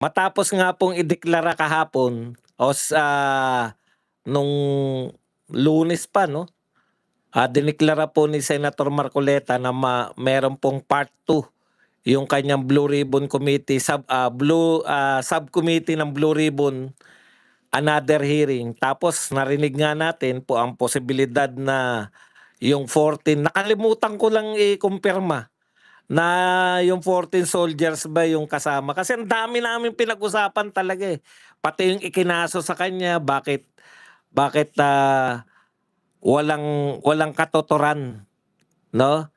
Matapos nga pong ideklara kahapon o sa nung Lunes pa 'no, dineklara po ni Senator Marcoleta na meron pong part 2 yung kanyang Blue Ribbon Committee subcommittee ng Blue Ribbon, another hearing. Tapos narinig nga natin po ang posibilidad na yung 14, nakalimutan ko lang i-kumpirma na yung 14 soldiers ba yung kasama. Kasi ang dami namin pinag-usapan talaga eh. Pati yung ikinaso sa kanya, bakit walang katuturan, no?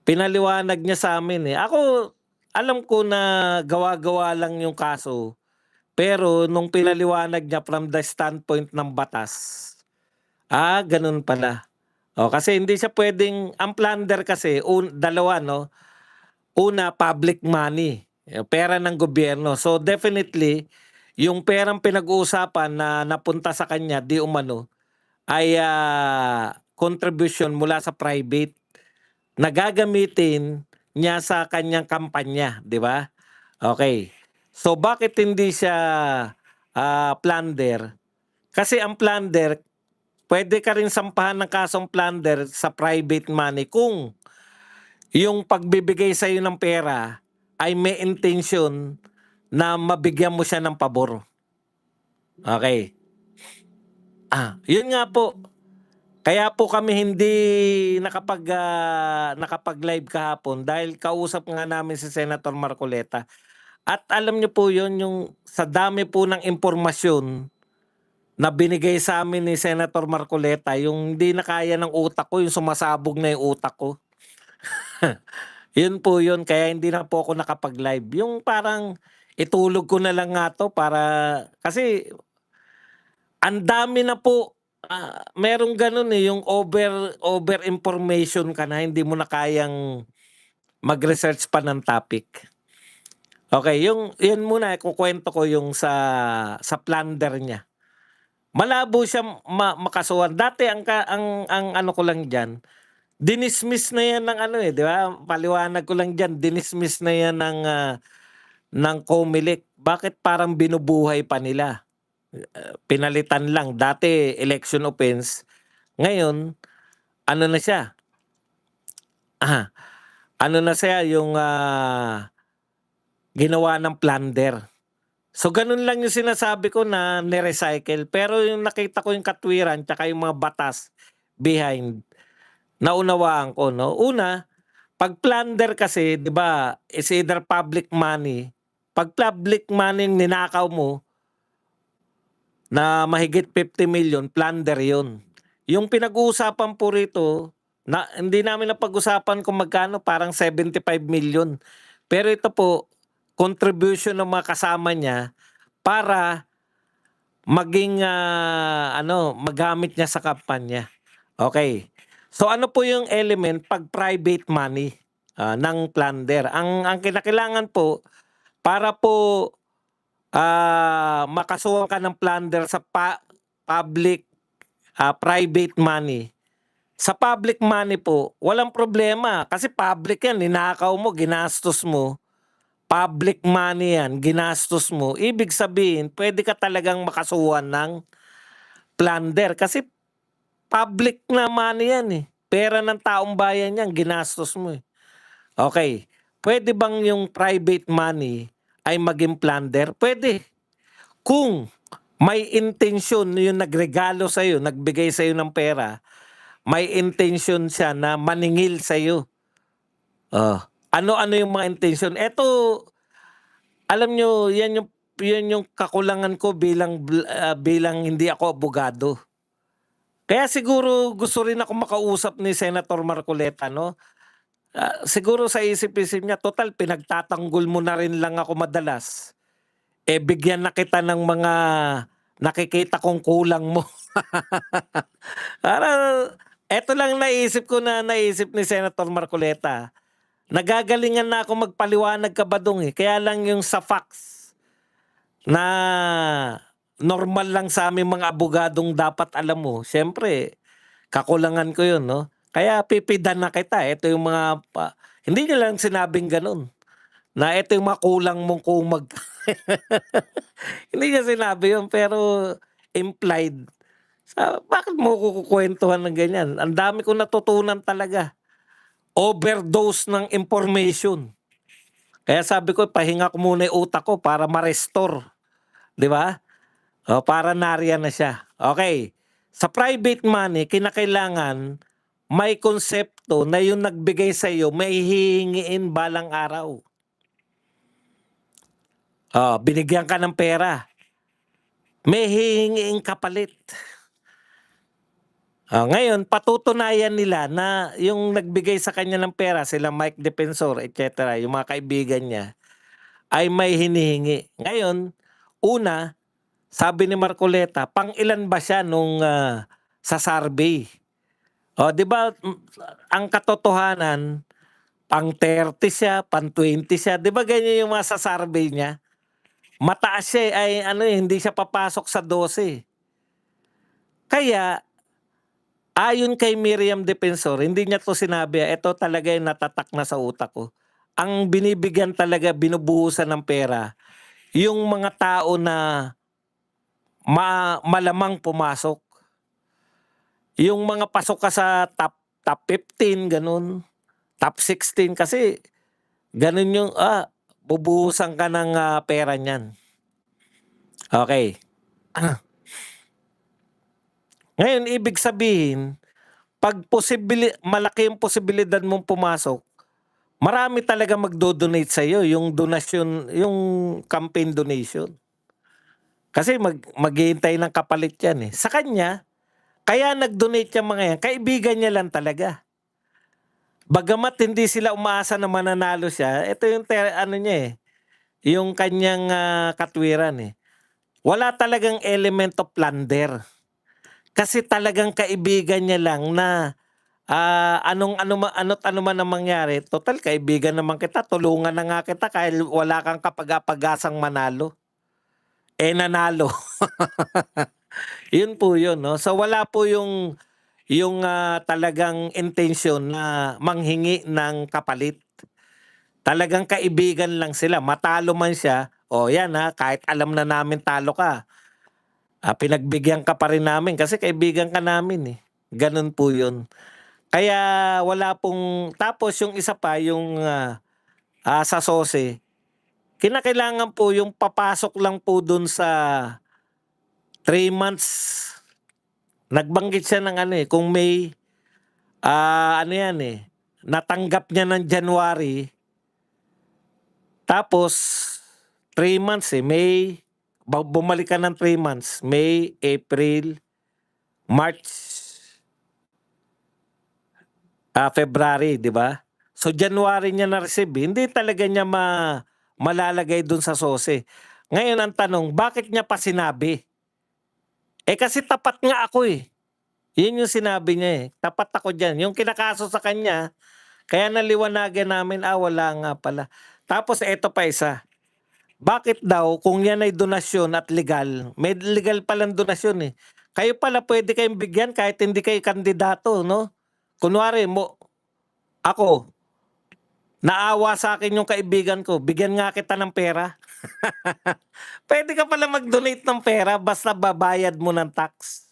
Pinaliwanag niya sa amin eh. Ako, alam ko na gawa-gawa lang yung kaso. Pero nung pinaliwanag niya from the standpoint ng batas, ganun pala. Kasi hindi siya pwedeng, ang plunder kasi, dalawa no, una, public money, pera ng gobyerno. So definitely, yung perang pinag-uusapan na napunta sa kanya, di umano, ay contribution mula sa private na gagamitin niya sa kanyang kampanya, di ba? Okay. So bakit hindi siya plunder? Kasi ang plunder, pwede ka rin sampahan ng kasong plunder sa private money kung yung pagbibigay sa iyo ng pera ay may intention na mabigyan mo siya ng pabor. Okay. Yun nga po. Kaya po kami hindi nakapag-live kahapon dahil kausap nga namin si Senator Marcoleta. At alam niyo po yun, yung sa dami po ng impormasyon na binigay sa amin ni Senator Marcoleta, yung hindi na kaya ng utak ko, yung sumasabog na yung utak ko. Yun po yun, kaya hindi na po ako nakapag-live. Yung parang itulog ko na lang nga to para, kasi ang dami na po, merong ganun eh, yung over information ka na, hindi mo na kayang mag-research pa ng topic. Okay, yun muna, kukwento ko yung sa plunder niya. Malabo siya makasuhan. Dati ang ano ko lang diyan, dinismiss na yan ng ano eh, di ba? Paliwanag ko lang diyan, dinismiss na yan ng COMELEC. Bakit parang binubuhay pa nila? Pinalitan lang. Dati election offense. Ngayon, ano na siya? Ano na siya yung ginawa ng plunder. So ganun lang yung sinasabi ko na ni-recycle. Pero yung nakita ko yung katwiran tsaka yung mga batas behind, naunawaan ko, no? Una, pag plunder kasi, 'di ba, is either public money. Pag public money yung ninakaw mo na mahigit 50 million, plunder 'yun. Yung pinag-uusapan po rito, na hindi namin napag-usapan kung magkano, parang 75 million. Pero ito po, contribution ng mga kasama niya para maging magamit niya sa kampanya. Okay. So ano po yung element pag private money ng plunder? Ang kinakailangan po para po makasuhan ka ng plunder sa public private money. Sa public money po, walang problema kasi public yan, ninakaw mo, ginastos mo. Public money yan, ginastos mo. Ibig sabihin, pwede ka talagang makasuhan ng plunder kasi public na money yan eh. Pera ng taong bayan yan, ginastos mo eh. Okay. Pwede bang yung private money ay maging plunder? Pwede. Kung may intensyon yung nagregalo sa'yo, nagbigay sa'yo ng pera, may intention siya na maningil sa'yo. Ano-ano yung mga intensyon? Eto, alam nyo, yan yung kakulangan ko bilang hindi ako abogado. Kaya siguro gusto rin ako makausap ni Senator Marcoleta, no? Siguro sa isip-isip niya, total pinagtatanggol mo na rin lang ako madalas. Bigyan na kita ng mga nakikita kong kulang mo. Parang, eto lang naisip ni Senator Marcoleta. Nagagalingan na ako magpaliwanag ka ba dong eh. Kaya lang yung sa facts na normal lang sa aming mga abogadong dapat alam mo. Siyempre, kakulangan ko yun, no? Kaya pipidan na kita. Ito yung mga, hindi niya lang sinabing ganun. na ito yung makulang mong kung mag hindi niya sinabi yun pero implied. Bakit mo ko kukuwentuhan ng ganyan? Ang dami kong natutunan talaga. Overdose ng information. Kaya sabi ko pahinga ko muna yung utak ko para ma-restore, 'di ba? O para nariyan na siya. Okay. Sa private money, kinakailangan may konsepto na yung nagbigay sa iyo may hihingiin balang araw. Binigyan ka ng pera. May hihingiin kapalit. Ngayon, patutunayan nila na yung nagbigay sa kanya ng pera, sila Mike Defensor, etc., yung mga kaibigan niya, ay may hinihingi. Ngayon, una, sabi ni Marcoleta, pang ilan ba siya nung sa survey? 'Di ba ang katotohanan, pang 30 siya, pang 20 siya, 'di ba ganyan yung mga sa survey niya? Mataas siya ay ano hindi siya papasok sa 12. Kaya ayon kay Miriam Defensor, hindi niya 'to sinabi, ito talaga yung natatak na sa utak ko. Ang binibigyan talaga, binubuhusan ng pera, yung mga tao na malamang pumasok. Yung mga pasok ka sa top 15 gano'n, top 16 kasi gano'n yung, bubuhusan ka ng, pera niyan. Okay. Ngayon ibig sabihin, 'pag malaki yung posibilidad mong pumasok, marami talaga magdo-donate sa'yo, yung donasyon, yung campaign donation. Kasi maghihintay ng kapalit yan, eh. Sa kanya, kaya nag-donate yang mga yan, kaibigan niya lang talaga. Bagamat hindi sila umaasa na mananalo siya, ito yung ano niya, eh, yung kanyang, katwiran, eh. Wala talagang element of plunder. Kasi talagang kaibigan niya lang na, ano't ano man ang mangyari, total kaibigan naman kita, tulungan na nga kita kahit wala kang kapag-apag-asang manalo. Eh, nanalo. Yun po yun 'no. So wala po yung, talagang intensyon na manghingi ng kapalit. Talagang kaibigan lang sila, matalo man siya, "O yan, kahit alam na namin talo ka, pinagbigyan ka pa rin namin kasi kaibigan ka namin, eh." Gano'n po yun. Kaya wala pong tapos yung isa pa yung, sa SOSE, kinakailangan po yung papasok lang po dun sa 3 months. Nagbanggit siya ng ano, eh, kung may, ano yan, eh, natanggap niya ng January, tapos 3 months, eh, May, bumalik ka ng 3 months, May, April, March, February, 'di ba? So January niya na-receive, eh, hindi talaga niya malalagay dun sa SOSE. Ngayon ang tanong, bakit niya pa sinabi? Eh, kasi tapat nga ako, eh. Yun yung sinabi niya, eh, tapat ako diyan. Yung kinakaso sa kanya, kaya naliwanagan namin, wala nga pala. Tapos eto pa isa, bakit daw kung yan ay donasyon at legal, may legal palang donasyon, eh. Kayo pala puwede kayong bigyan kahit hindi kayo kandidato 'no? Kunwari ako, naawa sa'kin yung kaibigan ko, bigyan nga kita ng pera. Puwede ka pala mag-donate ng pera basta babayad mo ng tax.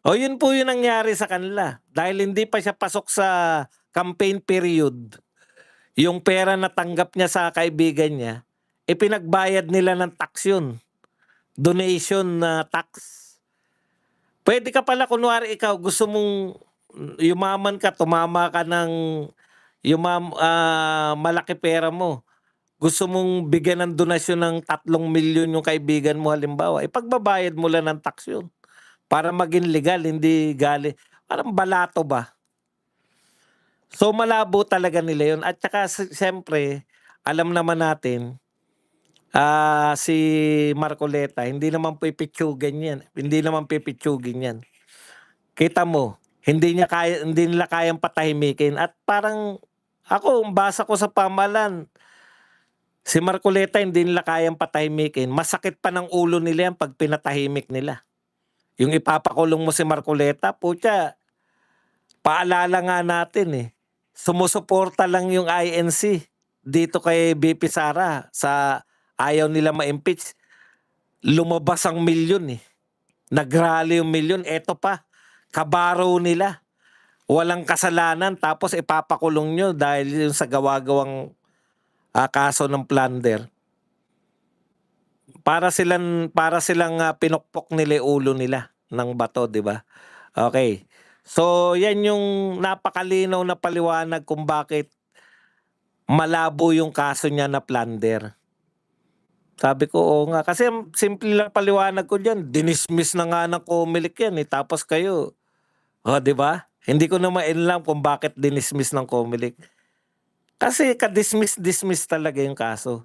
Yun po yung nangyari sa kanila. Dahil hindi pa siya pasok sa campaign period, yung pera na tanggap niya sa kaibigan niya, ipinagbayad nila ng tax yun, donation na tax. Puwede ka pala kunwari ikaw gusto mong yumaman ka, tumama ka ng malaki pera mo, gusto mong bigyan ng donasyon ng 3 milyon yung kaibigan mo halimbawa, ipagbabayad mo lang ng tax yun. Para maging legal, hindi parang balato ba? So malabo talaga nila yun at saka siyempre alam naman natin, si Marcoleta hindi naman pipitsugin yan, hindi naman pipitsugin yan. Kita mo, hindi nila kayang patahimikin at parang ako ang basa ko sa pamahalaan, si Marcoleta hindi nila kayang patahimikin, masakit pa ng ulo nila yan 'pag pinatahimik nila. Yung ipapakulong mo si Marcoleta, putya, paalala nga natin, eh, sumusuporta lang yung INC, dito kay VP Sara sa ayaw nila ma-impeach, lumabas ang milyon eh. Nag-rally yung milyon. Eto pa, kabaro nila. Walang kasalanan tapos ipapakulong nyo dahil yung sa gawa-gawang kaso ng plunder. Para silang pinukpok nila yung ulo nila ng bato, di ba? Okay. So, yan yung napakalinaw na paliwanag kung bakit malabo yung kaso niya na plunder. Sabi ko, oo nga. Kasi simple lang paliwanag ko dyan. Dinismiss na nga ng Comelec yan eh. Tapos kayo, di ba? Hindi ko na mainlam kung bakit dinismiss ng Comelec. Kasi ka-dismiss talaga yung kaso.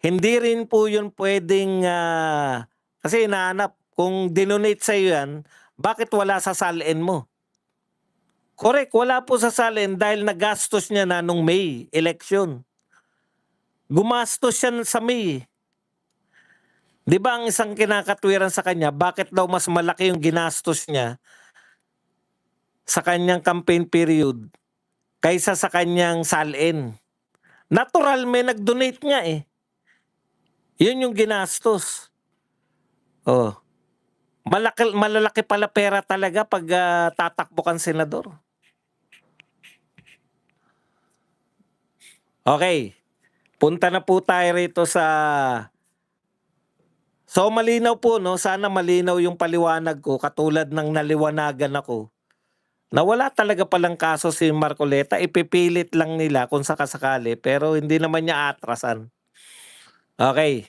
Hindi rin po yun pwedeng, kasi inaanap, kung dinonate sa'yo yan, bakit wala sa salin mo? Correct, wala po sa salin dahil nagastos niya na nung May election. Gumastos siya sa May. Di ba ang isang kinakatwiran sa kanya, bakit daw mas malaki yung ginastos niya sa kanyang campaign period kaysa sa kanyang salin? Natural, may nag-donate nga eh. Yun yung ginastos. Oh. Malalaki pala pera talaga pag tatakbo kang senador. Okay. Punta na po tayo rito sa... So malinaw po, no? Sana malinaw yung paliwanag ko katulad ng naliwanagan ako. Na wala talaga palang kaso si Marcoleta, ipipilit lang nila kung sakasakali pero hindi naman niya atrasan. Okay.